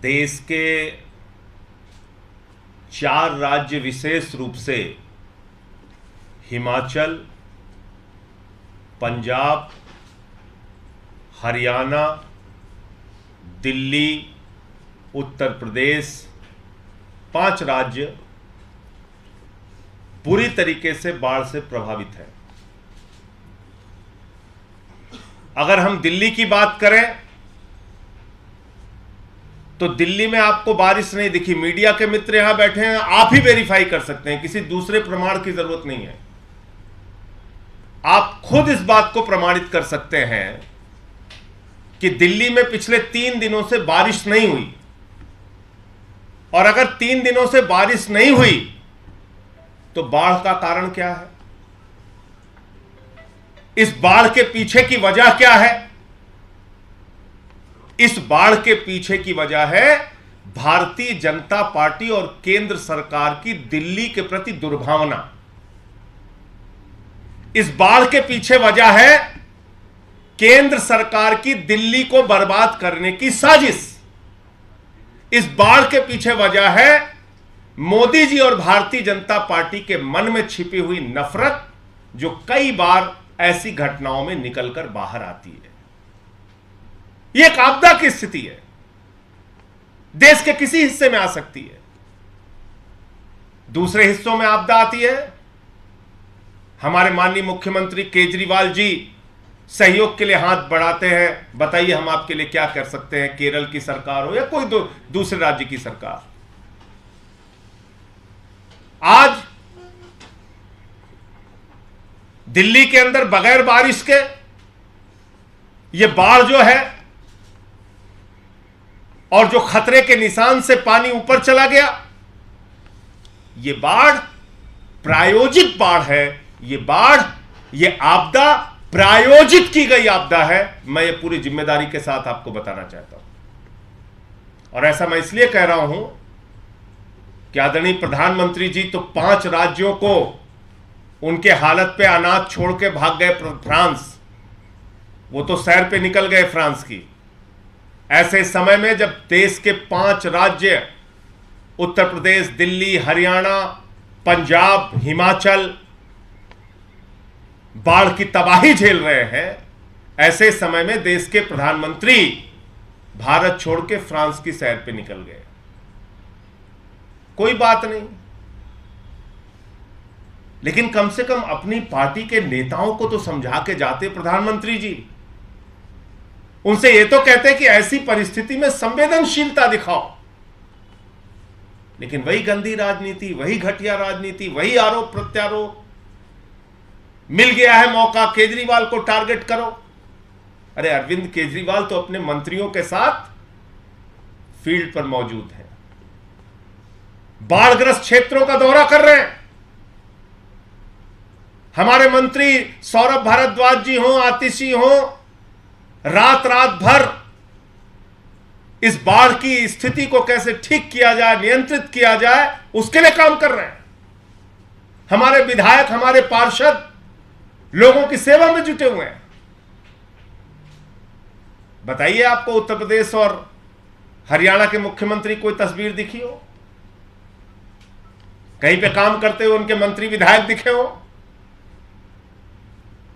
देश के 4 राज्य विशेष रूप से हिमाचल, पंजाब, हरियाणा, दिल्ली, उत्तर प्रदेश, 5 राज्य पूरी तरीके से बाढ़ से प्रभावित है। अगर हम दिल्ली की बात करें तो दिल्ली में आपको बारिश नहीं दिखी। मीडिया के मित्र यहां बैठे हैं, आप ही वेरीफाई कर सकते हैं, किसी दूसरे प्रमाण की जरूरत नहीं है। आप खुद इस बात को प्रमाणित कर सकते हैं कि दिल्ली में पिछले 3 दिनों से बारिश नहीं हुई। और अगर 3 दिनों से बारिश नहीं हुई तो बाढ़ का कारण क्या है? इस बाढ़ के पीछे की वजह क्या है? इस बाढ़ के पीछे की वजह है भारतीय जनता पार्टी और केंद्र सरकार की दिल्ली के प्रति दुर्भावना। इस बाढ़ के पीछे वजह है केंद्र सरकार की दिल्ली को बर्बाद करने की साजिश। इस बाढ़ के पीछे वजह है मोदी जी और भारतीय जनता पार्टी के मन में छिपी हुई नफरत, जो कई बार ऐसी घटनाओं में निकलकर बाहर आती है। यह एक आपदा की स्थिति है, देश के किसी हिस्से में आ सकती है, दूसरे हिस्सों में आपदा आती है। हमारे माननीय मुख्यमंत्री केजरीवाल जी सहयोग के लिए हाथ बढ़ाते हैं, बताइए हम आपके लिए क्या कर सकते हैं। केरल की सरकार हो या कोई दूसरे राज्य की सरकार, आज दिल्ली के अंदर बगैर बारिश के यह बाढ़ जो है और जो खतरे के निशान से पानी ऊपर चला गया, यह बाढ़ प्रायोजित बाढ़ है। यह बाढ़, यह आपदा प्रायोजित की गई आपदा है। मैं ये पूरी जिम्मेदारी के साथ आपको बताना चाहता हूं। और ऐसा मैं इसलिए कह रहा हूं कि आदरणीय प्रधानमंत्री जी तो 5 राज्यों को उनके हालत पे अनाज छोड़ के भाग गए फ्रांस। वो तो सैर पे निकल गए फ्रांस की। ऐसे समय में जब देश के 5 राज्य उत्तर प्रदेश, दिल्ली, हरियाणा, पंजाब, हिमाचल बाढ़ की तबाही झेल रहे हैं, ऐसे समय में देश के प्रधानमंत्री भारत छोड़ के फ्रांस की सैर पे निकल गए। कोई बात नहीं, लेकिन कम से कम अपनी पार्टी के नेताओं को तो समझा के जाते प्रधानमंत्री जी। उनसे ये तो कहते कि ऐसी परिस्थिति में संवेदनशीलता दिखाओ। लेकिन वही गंदी राजनीति, वही घटिया राजनीति, वही आरोप प्रत्यारोप। मिल गया है मौका, केजरीवाल को टारगेट करो। अरे अरविंद केजरीवाल तो अपने मंत्रियों के साथ फील्ड पर मौजूद हैं, बाढ़ग्रस्त क्षेत्रों का दौरा कर रहे हैं। हमारे मंत्री सौरभ भारद्वाज जी हों, आतिशी हों, रात भर इस बाढ़ की स्थिति को कैसे ठीक किया जाए, नियंत्रित किया जाए, उसके लिए काम कर रहे हैं। हमारे विधायक, हमारे पार्षद लोगों की सेवा में जुटे हुए हैं। बताइए आपको उत्तर प्रदेश और हरियाणा के मुख्यमंत्री कोई तस्वीर दिखी हो? कहीं पे काम करते हुए उनके मंत्री विधायक दिखे हो?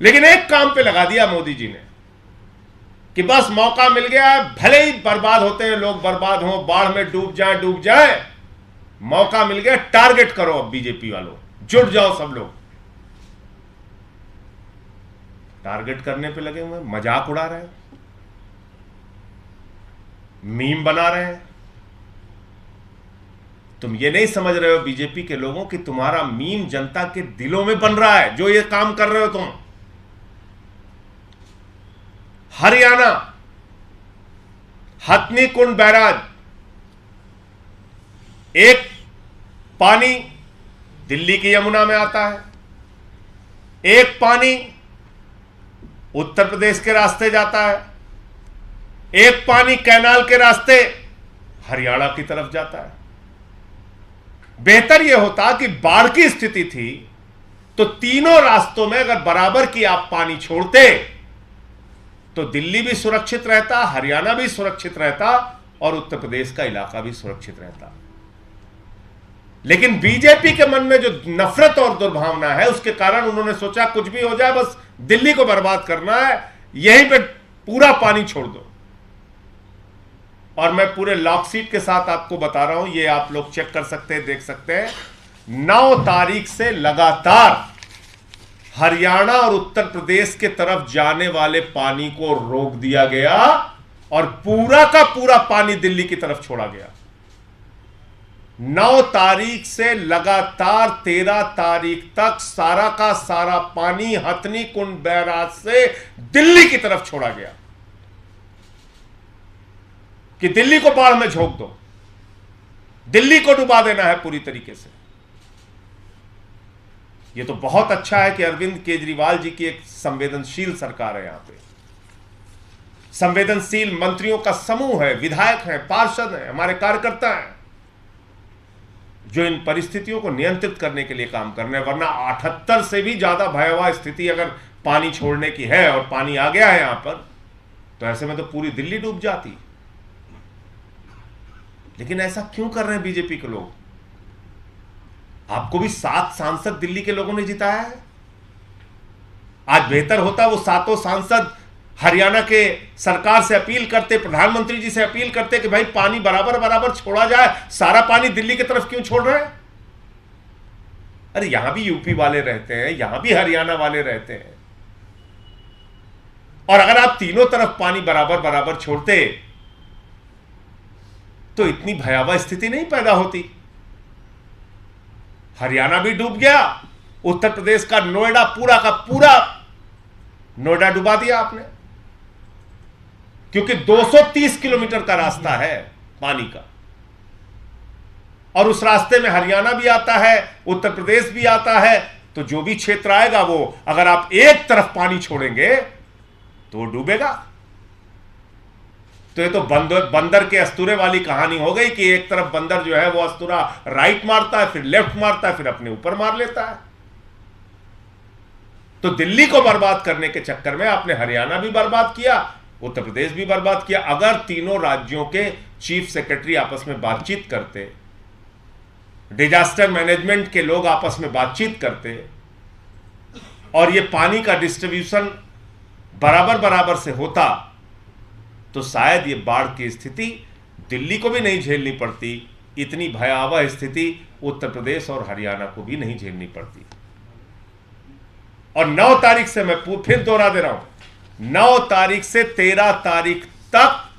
लेकिन एक काम पे लगा दिया मोदी जी ने कि बस मौका मिल गया है, भले ही बर्बाद होते हैं लोग, बर्बाद हो, बाढ़ में डूब जाए, मौका मिल गया, टारगेट करो। अब बीजेपी वालों जुट जाओ, सब लोग टारगेट करने पे लगे हुए, मजाक उड़ा रहे हैं, मीम बना रहे हैं। तुम ये नहीं समझ रहे हो बीजेपी के लोगों कि तुम्हारा मीम जनता के दिलों में बन रहा है, जो ये काम कर रहे हो तुम। हरियाणा हथनी कुंड बैराज, एक पानी दिल्ली की यमुना में आता है, एक पानी उत्तर प्रदेश के रास्ते जाता है, एक पानी कैनाल के रास्ते हरियाणा की तरफ जाता है। बेहतर यह होता कि बाढ़ की स्थिति थी तो तीनों रास्तों में अगर बराबर की आप पानी छोड़ते तो दिल्ली भी सुरक्षित रहता, हरियाणा भी सुरक्षित रहता और उत्तर प्रदेश का इलाका भी सुरक्षित रहता। लेकिन बीजेपी के मन में जो नफरत और दुर्भावना है, उसके कारण उन्होंने सोचा कुछ भी हो जाए, बस दिल्ली को बर्बाद करना है, यहीं पे पूरा पानी छोड़ दो। और मैं पूरे लॉकशीट के साथ आपको बता रहा हूं, ये आप लोग चेक कर सकते हैं, देख सकते हैं। 9 तारीख से लगातार हरियाणा और उत्तर प्रदेश के तरफ जाने वाले पानी को रोक दिया गया और पूरा का पूरा पानी दिल्ली की तरफ छोड़ा गया। 9 तारीख से लगातार 13 तारीख तक सारा का सारा पानी हथनी कुंड बैराज से दिल्ली की तरफ छोड़ा गया कि दिल्ली को बाढ़ में झोंक दो, दिल्ली को डुबा देना है पूरी तरीके से। यह तो बहुत अच्छा है कि अरविंद केजरीवाल जी की एक संवेदनशील सरकार है, यहां पे संवेदनशील मंत्रियों का समूह है, विधायक हैं, पार्षद हैं, हमारे कार्यकर्ता हैं, जो इन परिस्थितियों को नियंत्रित करने के लिए काम कर रहे हैं। वरना 78 से भी ज्यादा भयावह स्थिति अगर पानी छोड़ने की है और पानी आ गया है यहां पर, तो ऐसे में तो पूरी दिल्ली डूब जाती। लेकिन ऐसा क्यों कर रहे हैं बीजेपी के लोग? आपको भी 7 सांसद दिल्ली के लोगों ने जिताया है। आज बेहतर होता वो 7 सांसद हरियाणा के सरकार से अपील करते, प्रधानमंत्री जी से अपील करते कि भाई पानी बराबर बराबर छोड़ा जाए, सारा पानी दिल्ली की तरफ क्यों छोड़ रहे हैं? अरे यहां भी यूपी वाले रहते हैं, यहां भी हरियाणा वाले रहते हैं, और अगर आप तीनों तरफ पानी बराबर बराबर छोड़ते तो इतनी भयावह स्थिति नहीं पैदा होती। हरियाणा भी डूब गया, उत्तर प्रदेश का नोएडा पूरा का पूरा नोएडा डुबा दिया आपने, क्योंकि 230 किलोमीटर का रास्ता है पानी का, और उस रास्ते में हरियाणा भी आता है, उत्तर प्रदेश भी आता है। तो जो भी क्षेत्र आएगा वो, अगर आप एक तरफ पानी छोड़ेंगे तो वो डूबेगा। तो ये तो बंदर के अस्तूरे वाली कहानी हो गई कि एक तरफ बंदर जो है वो अस्तूरा राइट मारता है, फिर लेफ्ट मारता है, फिर अपने ऊपर मार लेता है। तो दिल्ली को बर्बाद करने के चक्कर में आपने हरियाणा भी बर्बाद किया, उत्तर प्रदेश भी बर्बाद किया। अगर तीनों राज्यों के चीफ सेक्रेटरी आपस में बातचीत करते, डिजास्टर मैनेजमेंट के लोग आपस में बातचीत करते, और ये पानी का डिस्ट्रीब्यूशन बराबर बराबर से होता, तो शायद ये बाढ़ की स्थिति दिल्ली को भी नहीं झेलनी पड़ती, इतनी भयावह स्थिति उत्तर प्रदेश और हरियाणा को भी नहीं झेलनी पड़ती। और 9 तारीख से, मैं फिर दोहरा दे रहा हूं, 9 तारीख से 13 तारीख तक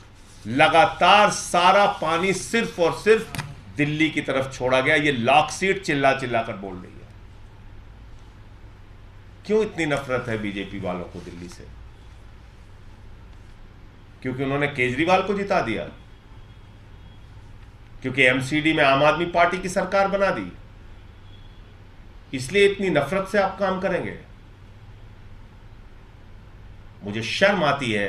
लगातार सारा पानी सिर्फ और सिर्फ दिल्ली की तरफ छोड़ा गया। ये लॉकशीट चिल्ला चिल्ला कर बोल रही है। क्यों इतनी नफरत है बीजेपी वालों को दिल्ली से? क्योंकि उन्होंने केजरीवाल को जिता दिया, क्योंकि एमसीडी में आम आदमी पार्टी की सरकार बना दी, इसलिए इतनी नफरत से आप काम करेंगे? मुझे शर्म आती है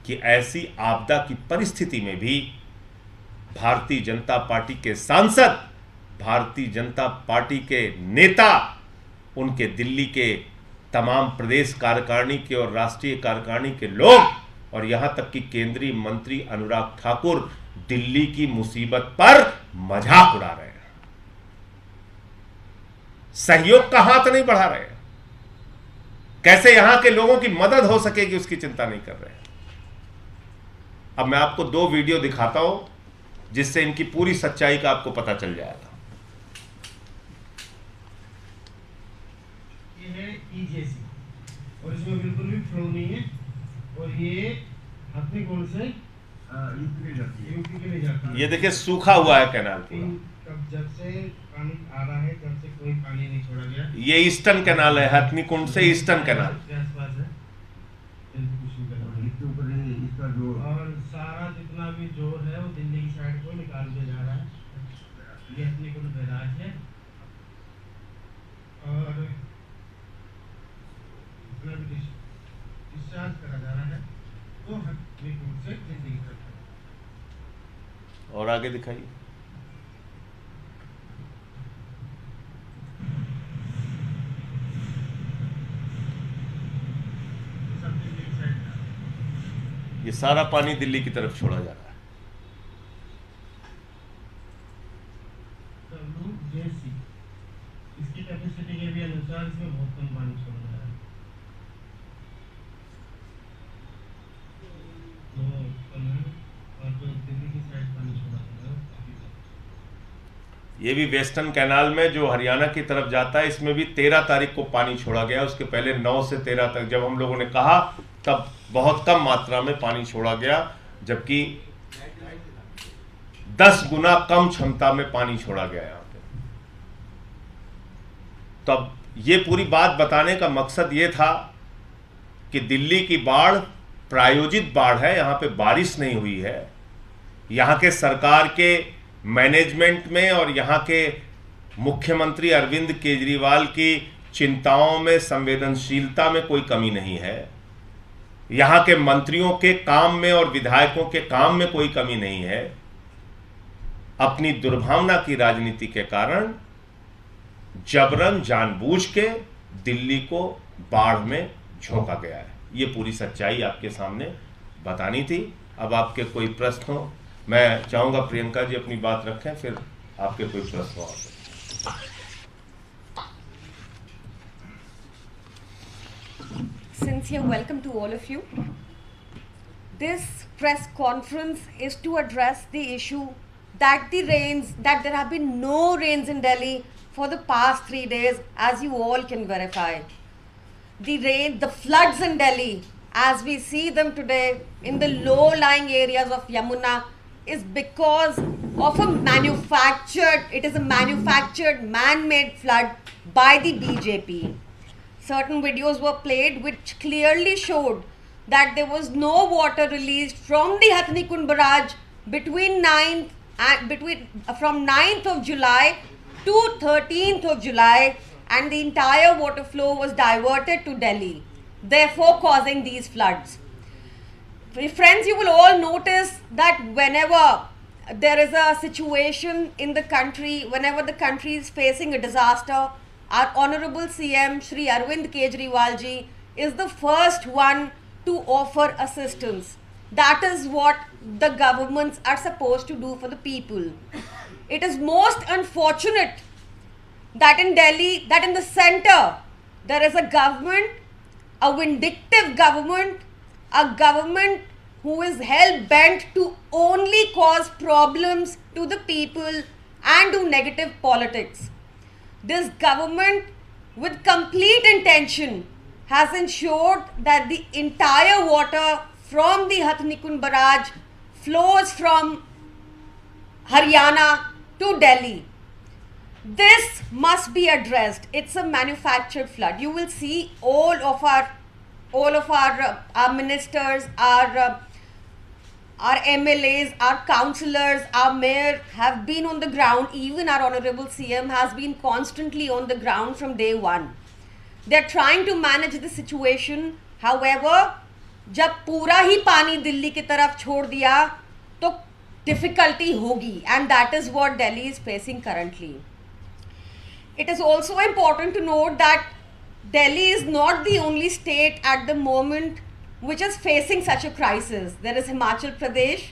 कि ऐसी आपदा की परिस्थिति में भी भारतीय जनता पार्टी के सांसद, भारतीय जनता पार्टी के नेता, उनके दिल्ली के तमाम प्रदेश कार्यकारिणी के और राष्ट्रीय कार्यकारिणी के लोग, और यहां तक कि केंद्रीय मंत्री अनुराग ठाकुर दिल्ली की मुसीबत पर मजाक उड़ा रहे हैं, सहयोग का हाथ नहीं बढ़ा रहे हैं। कैसे यहां के लोगों की मदद हो सकेगी उसकी चिंता नहीं कर रहे हैं। अब मैं आपको 2 वीडियो दिखाता हूं जिससे इनकी पूरी सच्चाई का आपको पता चल जाएगा। ये है ईजेसी, और इसमें बिल्कुल भी फ्लो नहीं है, और ये हथनी कुंड से यूपी के लिए जाता है। ये देखिए सूखा हुआ है कैनाल पूरा, जब से पानी आ रहा है, जब से कोई पानी नहीं छोड़ा गया। ये ईस्टर्न कैनाल है, हथनी कुंड से ईस्टर्न कैनाल के आसपास है, और सारा जितना भी जोर है वो दिल्ली की साइड को निकाल के जा रहा है। ये हथनी कुंड बैराज है, और डिस्चार्ज करा जा रहा है तो हथनी कुंड से दिल्ली की तरफ। और आगे दिखाइए। ये सारा पानी दिल्ली की तरफ छोड़ा जा रहा है। जेसी इसकी कैपेसिटी के भी अनुसार इसमें बहुत कम पानी छोड़ रहा है। तो कम है और जो दिल्ली की साइड पानी छोड़ा है काफी कम। ये भी वेस्टर्न कैनाल में जो हरियाणा की तरफ जाता है, इसमें भी 13 तारीख को पानी छोड़ा गया। उसके पहले 9 से 13 तक जब हम लोगों ने कहा तब बहुत कम मात्रा में पानी छोड़ा गया, जबकि 10 गुना कम क्षमता में पानी छोड़ा गया यहाँ पे। तब ये पूरी बात बताने का मकसद ये था कि दिल्ली की बाढ़ प्रायोजित बाढ़ है, यहाँ पे बारिश नहीं हुई है। यहाँ के सरकार के मैनेजमेंट में और यहाँ के मुख्यमंत्री अरविंद केजरीवाल की चिंताओं में, संवेदनशीलता में कोई कमी नहीं है। यहाँ के मंत्रियों के काम में और विधायकों के काम में कोई कमी नहीं है। अपनी दुर्भावना की राजनीति के कारण जबरन जानबूझ के दिल्ली को बाढ़ में झोंका गया है। ये पूरी सच्चाई आपके सामने बतानी थी। अब आपके कोई प्रश्न हो, मैं चाहूंगा प्रियंका जी अपनी बात रखें, फिर आपके कोई प्रश्न हो। Sincere welcome to all of you. This press conference is to address the issue that there have been no rains in Delhi for the past 3 days, as you all can verify. The floods in Delhi, as we see them today in the low-lying areas of Yamuna, is because of a manufactured man-made flood by the BJP. Certain videos were played which clearly showed that there was no water released from the Hathnikund barrage from 9th of July to 13th of July, and the entire water flow was diverted to Delhi, therefore causing these floods. Friends, you will all notice that whenever there is a situation in the country, whenever the country is facing a disaster, our Honorable CM Shri Arvind Kejriwal ji is the first one to offer assistance. That is what the governments are supposed to do for the people. It is most unfortunate that in Delhi, that in the center, there is a government, a vindictive government, a government who is hell-bent to only cause problems to the people and do negative politics. This government, with complete intention, has ensured that the entire water from the Hathnikund barrage flows from Haryana to Delhi. This must be addressed. It's a manufactured flood. You will see all of our ministers, our MLAs, our councillors, our mayor have been on the ground. Even our Honorable CM has been constantly on the ground from day one. They're trying to manage the situation. However, जब पूरा ही पानी दिल्ली की तरफ छोड़ दिया तो difficulty होगी, and that is what Delhi is facing currently. It is also important to note that Delhi is not the only state at the moment which is facing such a crisis. There is Himachal Pradesh,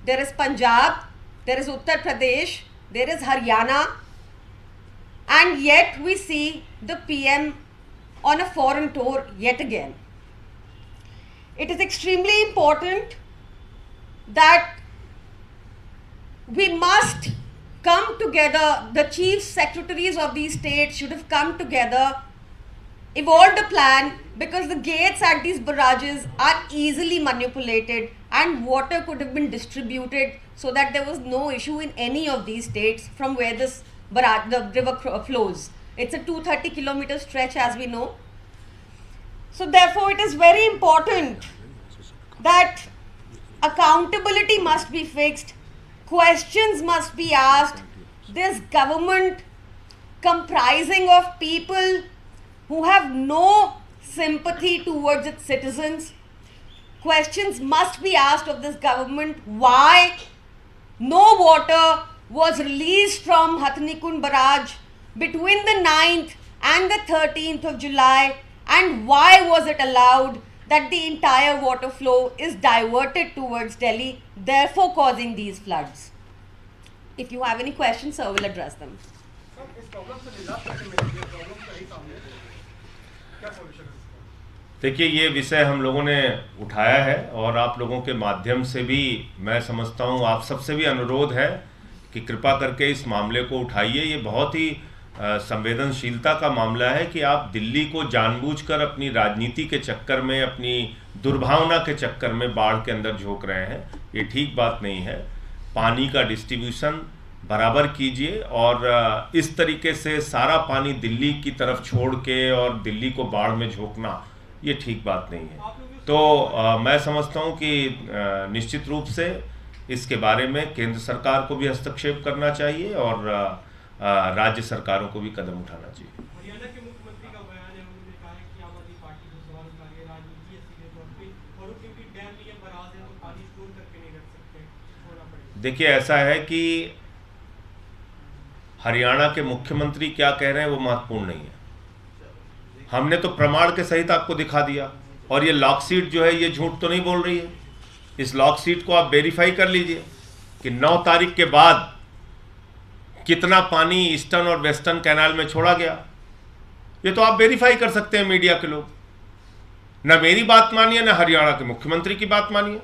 there is Punjab, there is Uttar Pradesh, there is Haryana, and yet we see the PM on a foreign tour yet again. It is extremely important that we must come together. The chief secretaries of these states should have come together, evolved a plan, because the gates at these barrages are easily manipulated and water could have been distributed so that there was no issue in any of these states from where this barrage, the river flows. It's a 230-kilometer stretch, as we know. So therefore it is very important that accountability must be fixed, questions must be asked. This government, comprising of people who have no sympathy towards its citizens, questions must be asked of this government why no water was released from Hathnikund barrage between the 9th and the 13th of July, and why was it allowed that the entire water flow is diverted towards Delhi, therefore causing these floods. If you have any questions, sir will address them. देखिए, ये विषय हम लोगों ने उठाया है और आप लोगों के माध्यम से भी मैं समझता हूँ आप सबसे भी अनुरोध है कि कृपा करके इस मामले को उठाइए। ये बहुत ही संवेदनशीलता का मामला है कि आप दिल्ली को जानबूझकर अपनी राजनीति के चक्कर में, अपनी दुर्भावना के चक्कर में बाढ़ के अंदर झोंक रहे हैं। ये ठीक बात नहीं है। पानी का डिस्ट्रीब्यूशन बराबर कीजिए और इस तरीके से सारा पानी दिल्ली की तरफ छोड़ के और दिल्ली को बाढ़ में झोंकना, ये ठीक बात नहीं है। तो मैं समझता हूँ कि निश्चित रूप से इसके बारे में केंद्र सरकार को भी हस्तक्षेप करना चाहिए और राज्य सरकारों को भी कदम उठाना चाहिए। हरियाणा के मुख्यमंत्री का बयान है, उन्होंने कहा है कि आम आदमी पार्टी को सवाल उठा रही है राजनीति है सीधे तौर पे, और क्योंकि डैम में ये बराज है तो पानी स्टोर करके नहीं रख सकते, छोड़ना पड़ेगा। देखिए, ऐसा है कि हरियाणा के मुख्यमंत्री क्या कह रहे हैं वो महत्वपूर्ण नहीं है। हमने तो प्रमाण के सहित आपको दिखा दिया और ये लॉकशीट जो है ये झूठ तो नहीं बोल रही है। इस लॉकशीट को आप वेरीफाई कर लीजिए कि 9 तारीख के बाद कितना पानी ईस्टर्न और वेस्टर्न कैनाल में छोड़ा गया। ये तो आप वेरीफाई कर सकते हैं मीडिया के लोग। न मेरी बात मानिए, न हरियाणा के मुख्यमंत्री की बात मानिए।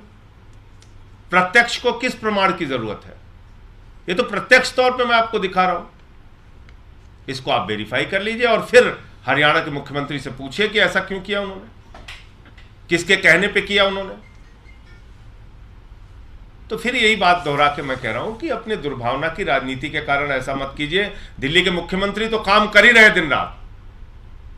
प्रत्यक्ष को किस प्रमाण की जरूरत है? ये तो प्रत्यक्ष तौर पे मैं आपको दिखा रहा हूं। इसको आप वेरीफाई कर लीजिए और फिर हरियाणा के मुख्यमंत्री से पूछिए कि ऐसा क्यों किया उन्होंने, किसके कहने पे किया उन्होंने। तो फिर यही बात दोहरा के मैं कह रहा हूं कि अपने दुर्भावना की राजनीति के कारण ऐसा मत कीजिए। दिल्ली के मुख्यमंत्री तो काम कर ही रहे दिन रात।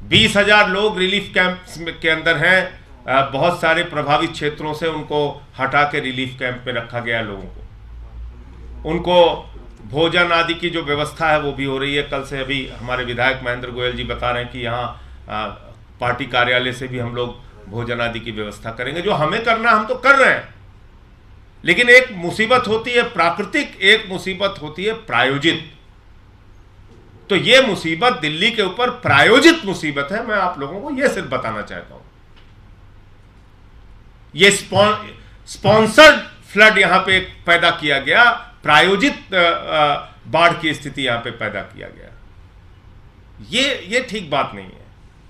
20,000 लोग रिलीफ कैंप के अंदर हैं। बहुत सारे प्रभावित क्षेत्रों से उनको हटा के रिलीफ कैंप में रखा गया। लोगों को उनको भोजन आदि की जो व्यवस्था है वो भी हो रही है। कल से अभी हमारे विधायक महेंद्र गोयल जी बता रहे हैं कि यहाँ पार्टी कार्यालय से भी हम लोग भोजन आदि की व्यवस्था करेंगे। जो हमें करना हम तो कर रहे हैं, लेकिन एक मुसीबत होती है प्राकृतिक, एक मुसीबत होती है प्रायोजित। तो ये मुसीबत दिल्ली के ऊपर प्रायोजित मुसीबत है। मैं आप लोगों को यह सिर्फ बताना चाहता हूं। ये स्पॉन्सर्ड फ्लड यहां पे पैदा किया गया, प्रायोजित बाढ़ की स्थिति यहां पे पैदा किया गया। ये ठीक बात नहीं है।